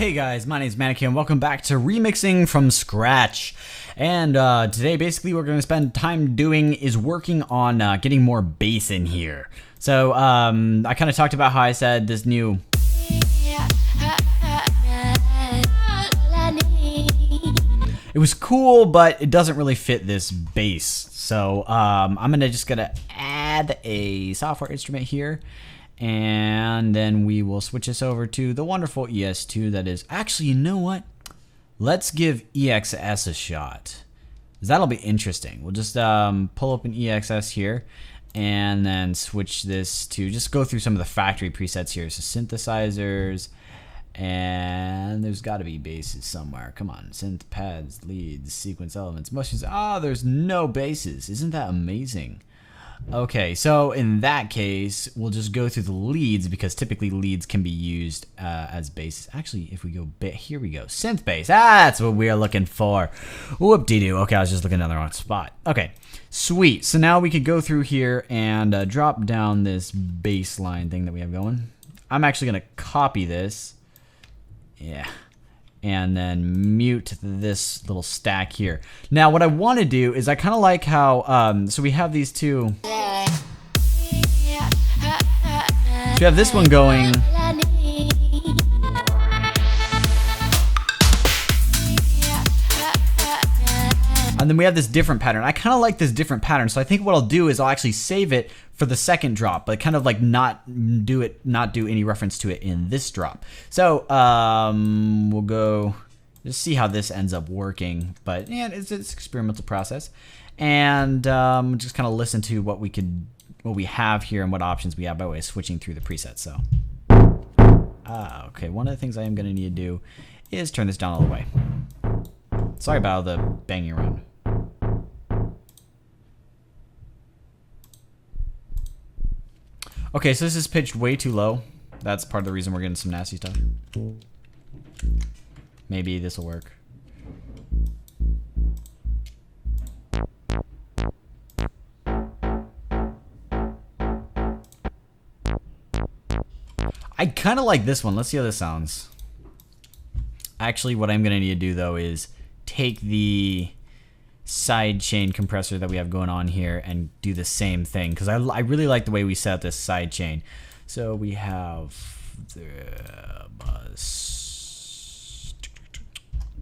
Hey guys, my name is Mannequin and welcome back to Remixing from Scratch. And today basically what we're going to spend time doing is working on getting more bass in here. So I kind of talked about how I said this new... It was cool, but it doesn't really fit this bass. So I'm just gonna add a software instrument here. And then we will switch this over to the wonderful ES2 that is... Actually, you know what? Let's give EXS a shot. That'll be interesting. We'll just pull up an EXS here and then switch this to... Just go through some of the factory presets here. So synthesizers, and there's got to be basses somewhere. Come on. Synth pads, leads, sequence elements, motions. There's no basses. Isn't that amazing? Okay, so in that case, we'll just go through the leads because typically leads can be used as basses. Actually, if we go here we go. Synth bass. That's what we are looking for. Whoop-de-doo. Okay, I was just looking in the wrong spot. Okay, sweet. So now we could go through here and drop down this bass line thing that we have going. I'm actually going to copy this. Yeah. And then mute this little stack here. Now what I want to do is I kind of like how, so we have these two. So we have this one going. And then we have this different pattern. I kind of like this different pattern. So I think what I'll do is I'll actually save it for the second drop, but kind of like not do any reference to it in this drop. So we'll go just see how this ends up working. But yeah, it's an experimental process, and just kind of listen to what we have here and what options we have by way of switching through the presets. So okay, one of the things I am going to need to do is turn this down all the way. Sorry about all the banging around. Okay, so this is pitched way too low. That's part of the reason we're getting some nasty stuff. Maybe this will work. I kind of like this one. Let's see how this sounds. Actually, what I'm going to need to do, though, is take the sidechain compressor that we have going on here and do the same thing, because I really like the way we set up this sidechain. So we have the bus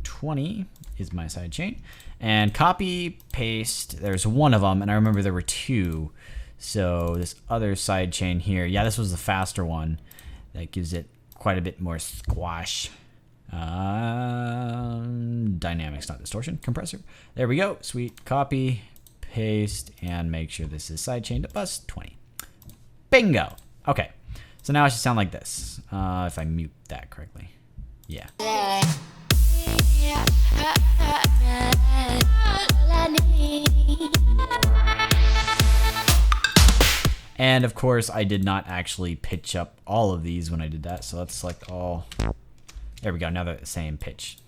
20 is my sidechain, and copy paste. There's one of them, and I remember there were two. So this other sidechain here, yeah, this was the faster one. That gives it quite a bit more squash. Dynamics, not distortion. Compressor. There we go. Sweet. Copy, paste, and make sure this is sidechain to bus 20. Bingo. Okay. So now it should sound like this. If I mute that correctly. Yeah. And of course, I did not actually pitch up all of these when I did that. So let's select all. There we go, now they're the same pitch.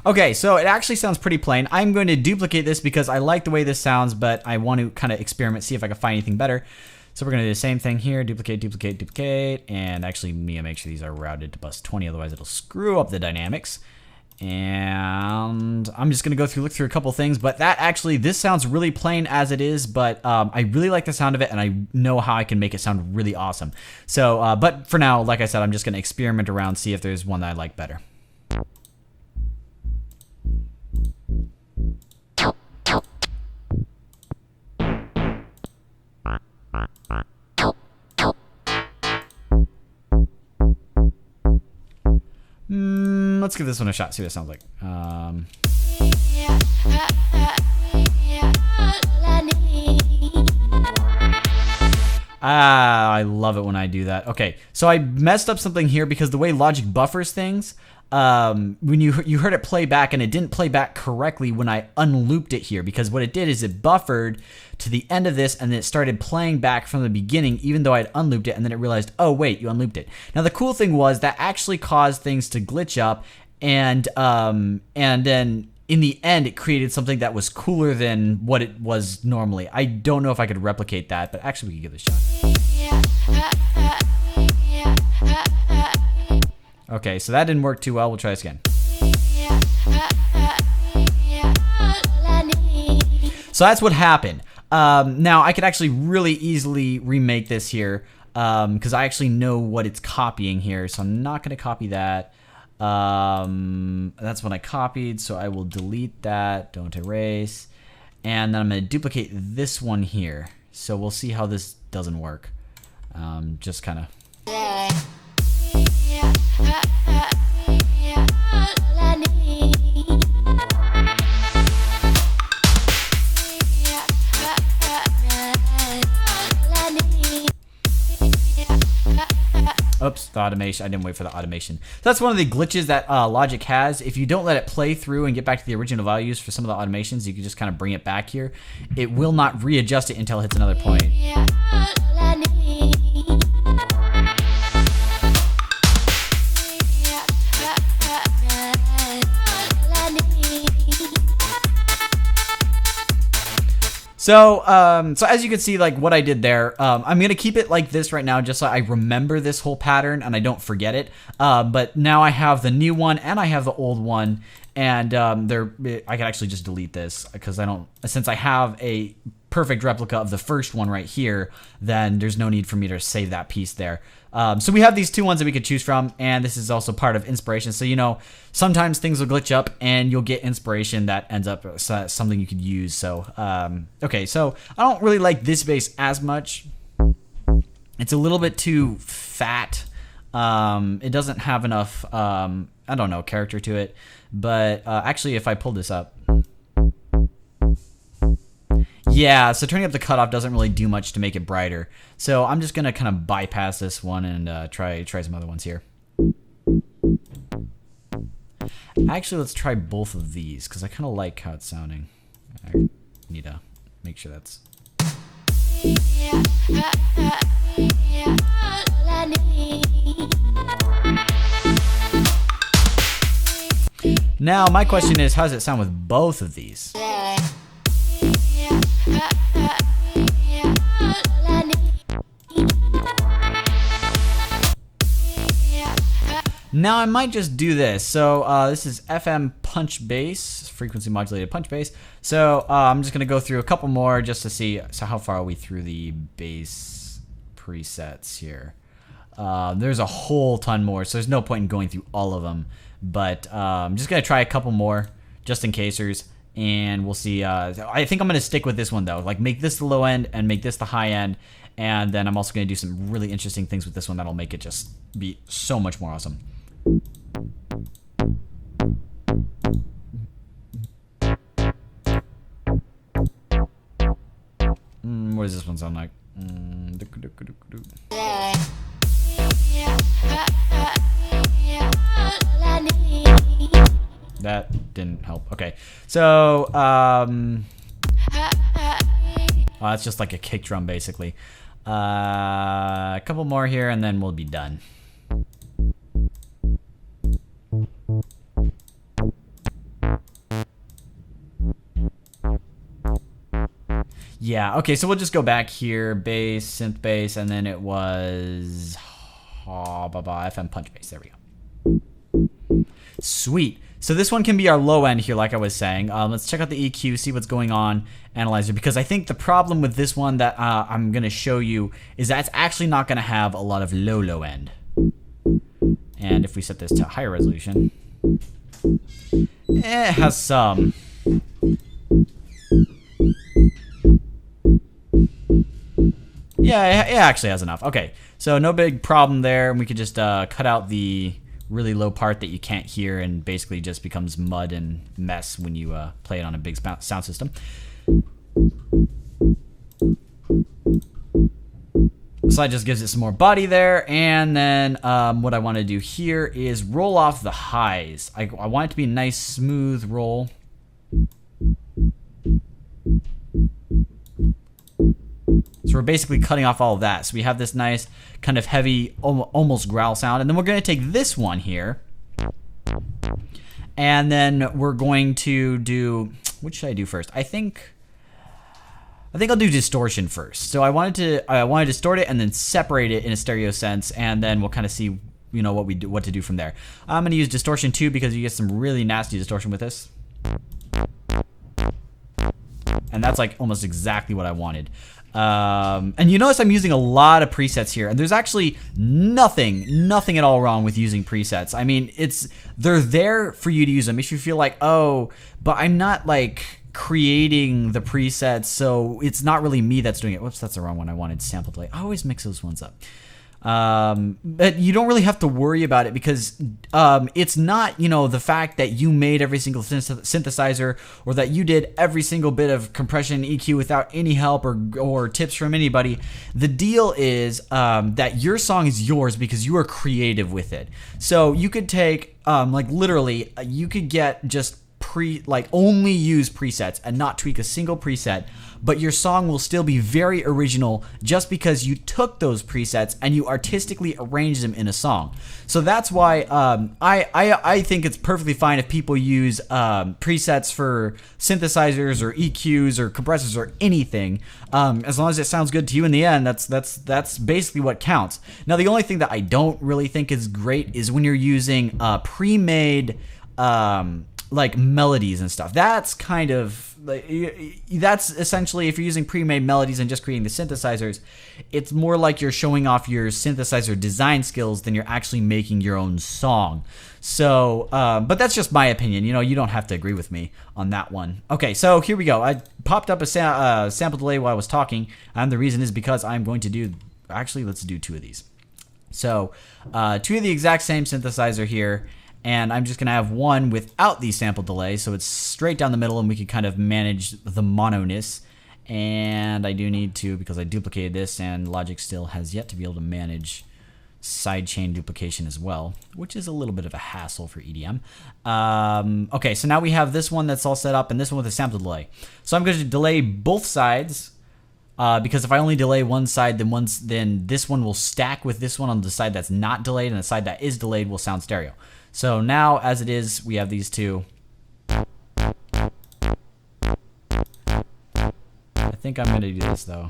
Okay, so it actually sounds pretty plain. I'm going to duplicate this because I like the way this sounds, but I want to kind of experiment, see if I can find anything better. So we're going to do the same thing here, duplicate, duplicate, duplicate, and actually make sure these are routed to bus 20, otherwise it'll screw up the dynamics. And I'm just going to look through a couple things, but this sounds really plain as it is, but I really like the sound of it, and I know how I can make it sound really awesome. So, but for now, like I said, I'm just going to experiment around, see if there's one that I like better. Let's give this one a shot, see what it sounds like. I love it when I do that. Okay, so I messed up something here because the way Logic buffers things, when you heard it play back, and it didn't play back correctly when I unlooped it here, because what it did is it buffered to the end of this and then it started playing back from the beginning even though I'd unlooped it, and then it realized, oh wait, you unlooped it. Now the cool thing was that actually caused things to glitch up, and then in the end it created something that was cooler than what it was normally. I don't know if I could replicate that, but actually we could give it a shot. Okay, so that didn't work too well. We'll try this again. So that's what happened. Now I could actually really easily remake this here because I actually know what it's copying here. So I'm not going to copy that. That's what I copied. So I will delete that. Don't erase. And then I'm going to duplicate this one here. So we'll see how this doesn't work. Just kind of. Oops, the automation. I didn't wait for the automation. So that's one of the glitches that Logic has. If you don't let it play through and get back to the original values for some of the automations, you can just kind of bring it back here. It will not readjust it until it hits another point. So as you can see, like what I did there, I'm going to keep it like this right now just so I remember this whole pattern and I don't forget it. But now I have the new one and I have the old one, and I can actually just delete this because since I have a perfect replica of the first one right here, then there's no need for me to save that piece there. So we have these two ones that we could choose from, and this is also part of inspiration. So, sometimes things will glitch up and you'll get inspiration that ends up something you could use. So, okay, so I don't really like this bass as much. It's a little bit too fat. It doesn't have enough, character to it. But actually, if I pull this up, yeah, so turning up the cutoff doesn't really do much to make it brighter. So I'm just going to kind of bypass this one and try some other ones here. Actually, let's try both of these because I kind of like how it's sounding. I need to make sure that's... Now, my question is, how does it sound with both of these? Now I might just do this. So this is FM punch bass, frequency modulated punch bass. So I'm just gonna go through a couple more just to see. So how far are we through the bass presets here? There's a whole ton more, so there's no point in going through all of them. But I'm just gonna try a couple more just in casers, and we'll see. I think I'm gonna stick with this one though. Like make this the low end and make this the high end, and then I'm also gonna do some really interesting things with this one that'll make it just be so much more awesome. What does this one sound like? That didn't help. Okay, so it's just like a kick drum basically. A couple more here and then we'll be done. Yeah, okay, so we'll just go back here, bass, synth bass, and then it was FM punch bass. There we go. Sweet. So this one can be our low end here, like I was saying. Let's check out the EQ, see what's going on, analyze it, because I think the problem with this one that I'm going to show you is that it's actually not going to have a lot of low end. And if we set this to higher resolution, it has some. Yeah, it actually has enough. Okay, so no big problem there. We could just cut out the really low part that you can't hear and basically just becomes mud and mess when you play it on a big sound system. So So that just gives it some more body there. And then what I want to do here is roll off the highs. I want it to be a nice smooth roll. So we're basically cutting off all of that. So we have this nice kind of heavy, almost growl sound. And then we're going to take this one here. And then we're going to do, what should I do first? I think I'll do distortion first. So I want to distort it and then separate it in a stereo sense, and then we'll kind of see, you know, what to do from there. I'm going to use distortion 2 because you get some really nasty distortion with this. And that's like almost exactly what I wanted. And you notice I'm using a lot of presets here, and there's actually nothing at all wrong with using presets. I mean, they're there for you to use them if you feel like, oh, but I'm not like creating the presets, so it's not really me that's doing it. Whoops, that's the wrong one. I wanted sample delay. I always mix those ones up. But you don't really have to worry about it because it's not, you know, the fact that you made every single synthesizer or that you did every single bit of compression EQ without any help or tips from anybody. The deal is that your song is yours because you are creative with it. So you could take like literally you could get just only use presets and not tweak a single preset, but your song will still be very original just because you took those presets and you artistically arranged them in a song. So that's why I think it's perfectly fine if people use presets for synthesizers or EQs or compressors or anything, as long as it sounds good to you in the end. That's basically what counts. Now the only thing that I don't really think is great is when you're using pre-made like melodies and stuff. That's kind of that's essentially, if you're using pre-made melodies and just creating the synthesizers, it's more like you're showing off your synthesizer design skills than you're actually making your own song. So but that's just my opinion. You know, you don't have to agree with me on that one. Okay, so here we go. I popped up a sample delay while I was talking, and the reason is because I'm going to do, actually let's do 2 of these. So 2 of the exact same synthesizer here, and I'm just going to have one without the sample delay, so it's straight down the middle, and we can kind of manage the mono-ness. And I do need to, because I duplicated this, and Logic still has yet to be able to manage sidechain duplication as well, which is a little bit of a hassle for EDM. Okay, so now we have this one that's all set up, and this one with a sample delay. So I'm going to delay both sides, because if I only delay one side, then this one will stack with this one on the side that's not delayed, and the side that is delayed will sound stereo. So now, as it is, we have these 2. I think I'm going to do this, though.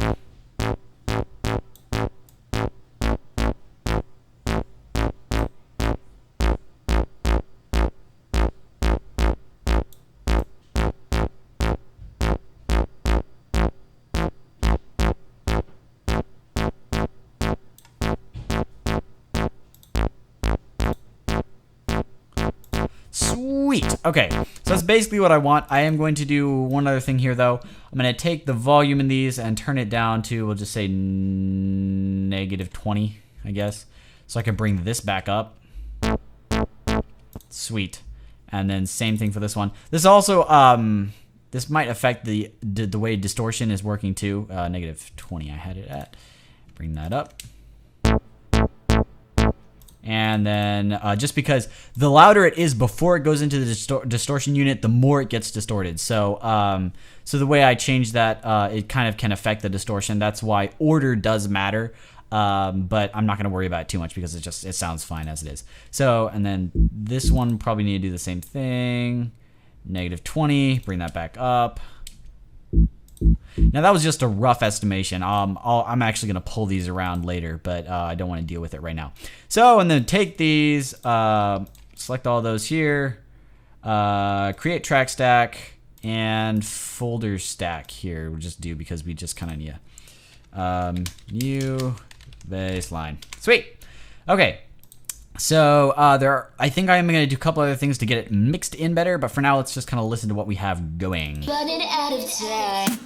Sweet. Okay, so that's basically what I want. I am going to do one other thing here, though. I'm going to take the volume in these and turn it down to, we'll just say -20, I guess, so I can bring this back up. Sweet. And then same thing for this one. This also, this might affect the way distortion is working too. -20 I had it at. Bring that up. And then just because the louder it is before it goes into the distortion unit, the more it gets distorted. So so the way I change that, it kind of can affect the distortion. That's why order does matter. But I'm not going to worry about it too much because it sounds fine as it is. So, and then this one probably need to do the same thing. -20, bring that back up. Now that was just a rough estimation. I'm actually going to pull these around later, but I don't want to deal with it right now. So, and then take these, select all those here, create track stack, and folder stack here. We'll just do because we just kind of need new baseline. Sweet. Okay. So I think I am going to do a couple other things to get it mixed in better, but for now let's just kind of listen to what we have going. Running out of time.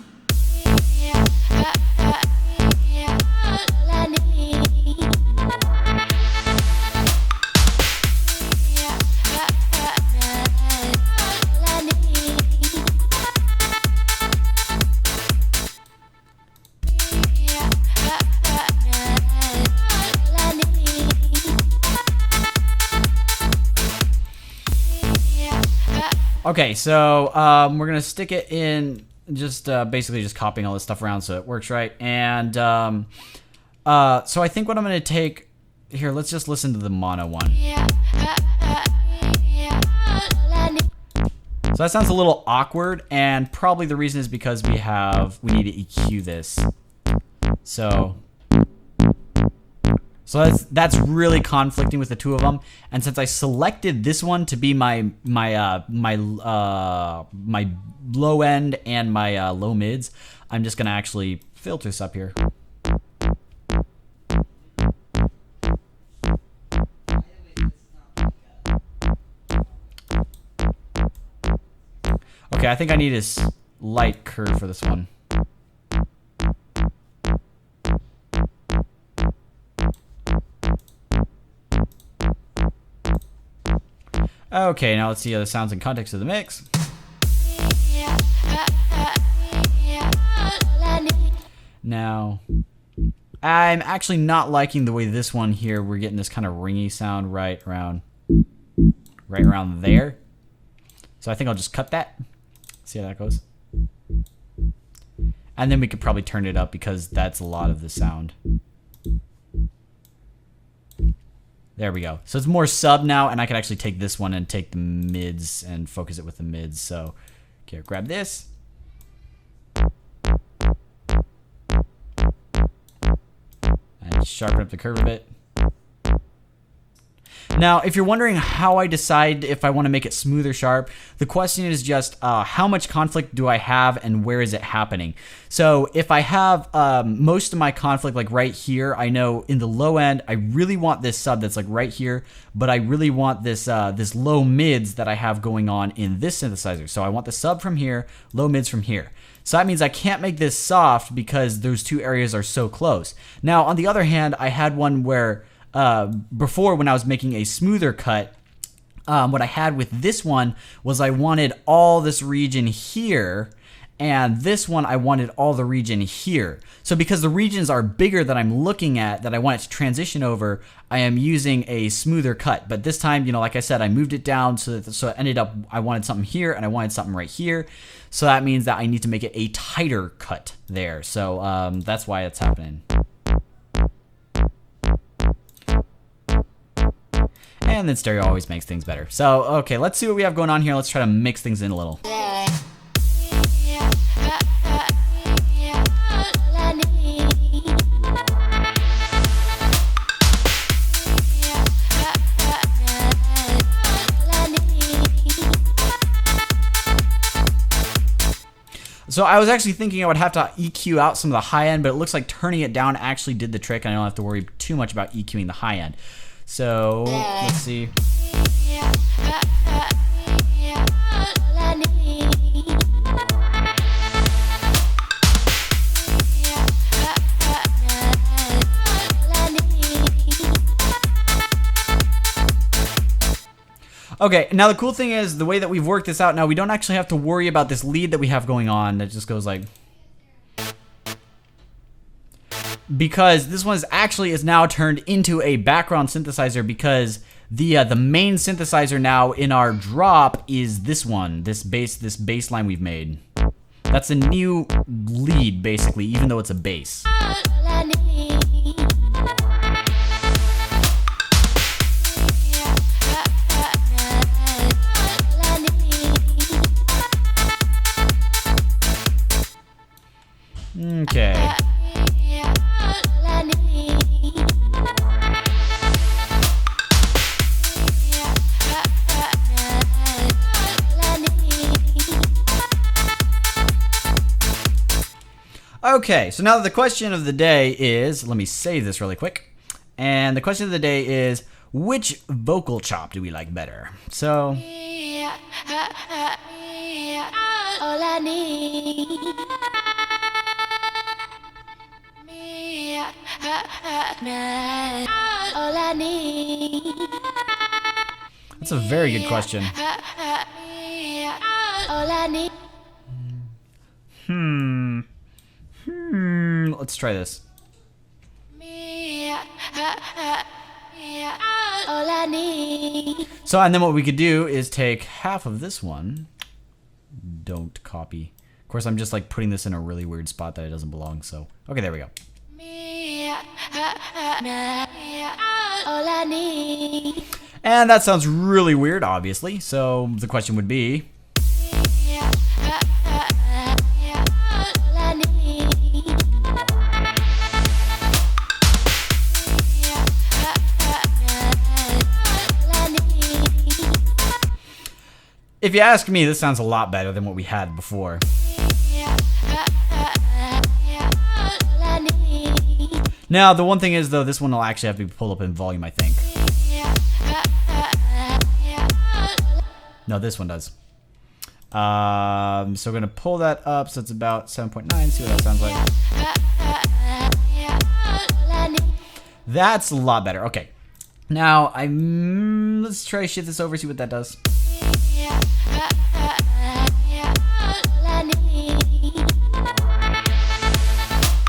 Okay, so we're gonna stick it in, just basically just copying all this stuff around so it works right. And so I think what I'm gonna take here, let's just listen to the mono one. So that sounds a little awkward, and probably the reason is because we need to EQ this. So that's really conflicting with the two of them. And since I selected this one to be my low end and my low mids, I'm just gonna actually filter this up here. Okay, I think I need a slight curve for this one. Okay, now let's see other sounds in context of the mix. Now, I'm actually not liking the way this one here, we're getting this kind of ringy sound right around there. So I think I'll just cut that. See how that goes. And then we could probably turn it up because that's a lot of the sound. There we go. So it's more sub now, and I can actually take this one and take the mids and focus it with the mids. So, okay, grab this. And sharpen up the curve a bit. Now, if you're wondering how I decide if I want to make it smooth or sharp, the question is just how much conflict do I have and where is it happening? So if I have most of my conflict like right here, I know in the low end, I really want this sub that's like right here, but I really want this this low mids that I have going on in this synthesizer. So I want the sub from here, low mids from here. So that means I can't make this soft because those two areas are so close. Now, on the other hand, I had one where before when I was making a smoother cut, what I had with this one was I wanted all this region here, and this one I wanted all the region here. So because the regions are bigger that I'm looking at, that I want it to transition over, I am using a smoother cut. But this time, you know, like I said, I moved it down so it ended up, I wanted something here and I wanted something right here. So that means that I need to make it a tighter cut there. So that's why it's happening. And then stereo always makes things better. So, okay, let's see what we have going on here. Let's try to mix things in a little. So I was actually thinking I would have to EQ out some of the high end, but it looks like turning it down actually did the trick, and I don't have to worry too much about EQing the high end. So let's see. Okay, now the cool thing is the way that we've worked this out now, we don't actually have to worry about this lead that we have going on that just goes like, because this one is now turned into a background synthesizer because the main synthesizer now in our drop is this one, this bass line we've made. That's a new lead basically, even though it's a bass. Okay. Okay, so now the question of the day is, let me save this really quick. And the question of the day is, which vocal chop do we like better? So All I need. All I need. that's a very good question. All I need. Let's try this. All I need. So, and then what we could do is take half of this one don't copy. Of course, I'm just like putting this in a really weird spot that it doesn't belong. So, okay, there we go. All I need. And that sounds really weird, obviously. So the question would be, All I need. All I need. if you ask me, this sounds a lot better than what we had before. All I need. Now, the one thing is, though, this one will actually have to be pulled up in volume, I think. No, this one does. So we're going to pull that up, so it's about 7.9, see what that sounds like. That's a lot better. Okay. Now, let's try to shift this over, see what that does.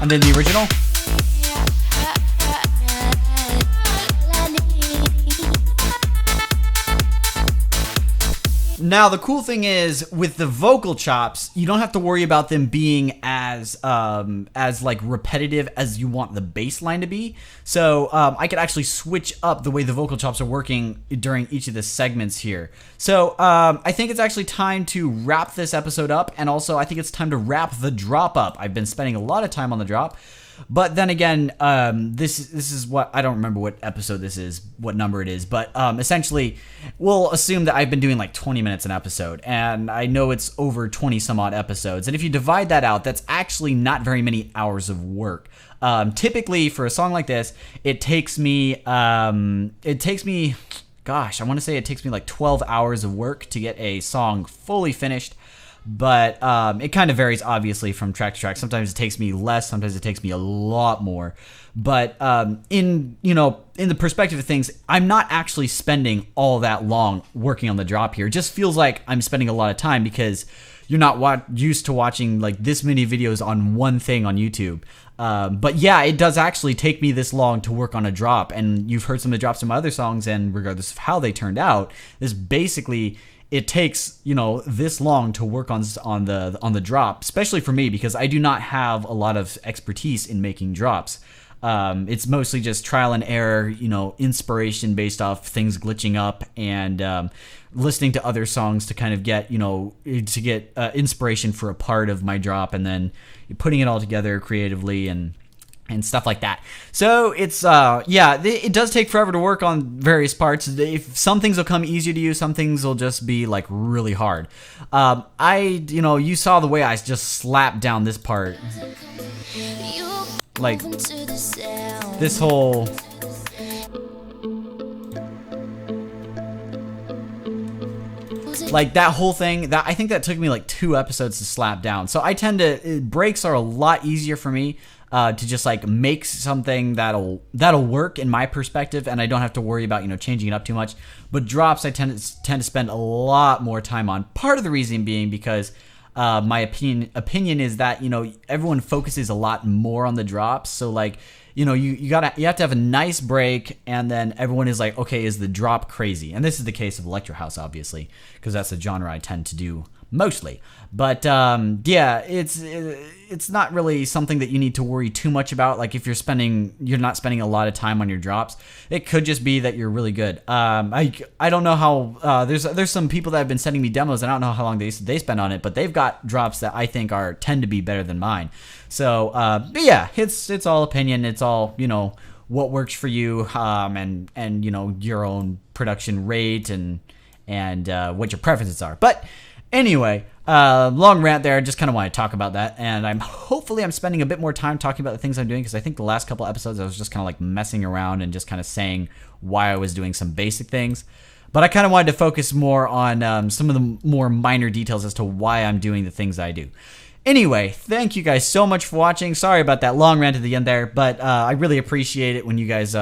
And then the original. Now, the cool thing is, with the vocal chops, you don't have to worry about them being as like repetitive as you want the bass line to be. So I could actually switch up the way the vocal chops are working during each of the segments here. So I think it's actually time to wrap this episode up, and also I think it's time to wrap the drop up. I've been spending a lot of time on the drop. But then again, this is what, I don't remember what episode this is, what number it is, but essentially, we'll assume that I've been doing like 20 minutes an episode, and I know it's over 20 some odd episodes, and if you divide that out, that's actually not very many hours of work. Typically, for a song like this, it takes me, gosh, I want to say it takes me like 12 hours of work to get a song fully finished. But it kind of varies, obviously, from track to track. Sometimes it takes me less, sometimes it takes me a lot more. But in the perspective of things, I'm not actually spending all that long working on the drop here. It just feels like I'm spending a lot of time because you're not used to watching like this many videos on one thing on YouTube. But yeah, it does actually take me this long to work on a drop. And you've heard some of the drops in my other songs, and regardless of how they turned out, this basically... it takes, this long to work on the drop, especially for me because I do not have a lot of expertise in making drops. It's mostly just trial and error, inspiration based off things glitching up and listening to other songs to kind of get, inspiration for a part of my drop, and then putting it all together creatively and stuff like that. So it's it does take forever to work on various parts. If some things will come easier to you, some things will just be like really hard. You saw the way I just slapped down this part, like this whole. Like that whole thing, that I think that took me like 2 episodes to slap down. So I tend to, breaks are a lot easier for me to just like make something that'll work in my perspective, and I don't have to worry about changing it up too much. But drops I tend to spend a lot more time on. Part of the reason being because my opinion is that everyone focuses a lot more on the drops. So like you have to have a nice break, and then everyone is like, okay, is the drop crazy? And this is the case of electro house, obviously, because that's the genre I tend to do mostly. But it's not really something that you need to worry too much about. Like if you're not spending a lot of time on your drops, it could just be that you're really good. I don't know how there's some people that have been sending me demos, and I don't know how long they spend on it, but they've got drops that I think tend to be better than mine. So but yeah, it's all opinion. It's all what works for you, and your own production rate and what your preferences are. But anyway, long rant there. Just kind of want to talk about that, and hopefully I'm spending a bit more time talking about the things I'm doing, because I think the last couple episodes I was just kind of like messing around and just kind of saying why I was doing some basic things. But I kind of wanted to focus more on some of the more minor details as to why I'm doing the things I do. Anyway, thank you guys so much for watching. Sorry about that long rant at the end there, but I really appreciate it when you guys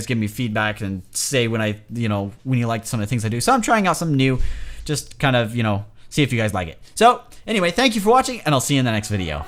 give me feedback and say when you like some of the things I do. So I'm trying out something new, just kind of see if you guys like it. So anyway, thank you for watching, and I'll see you in the next video.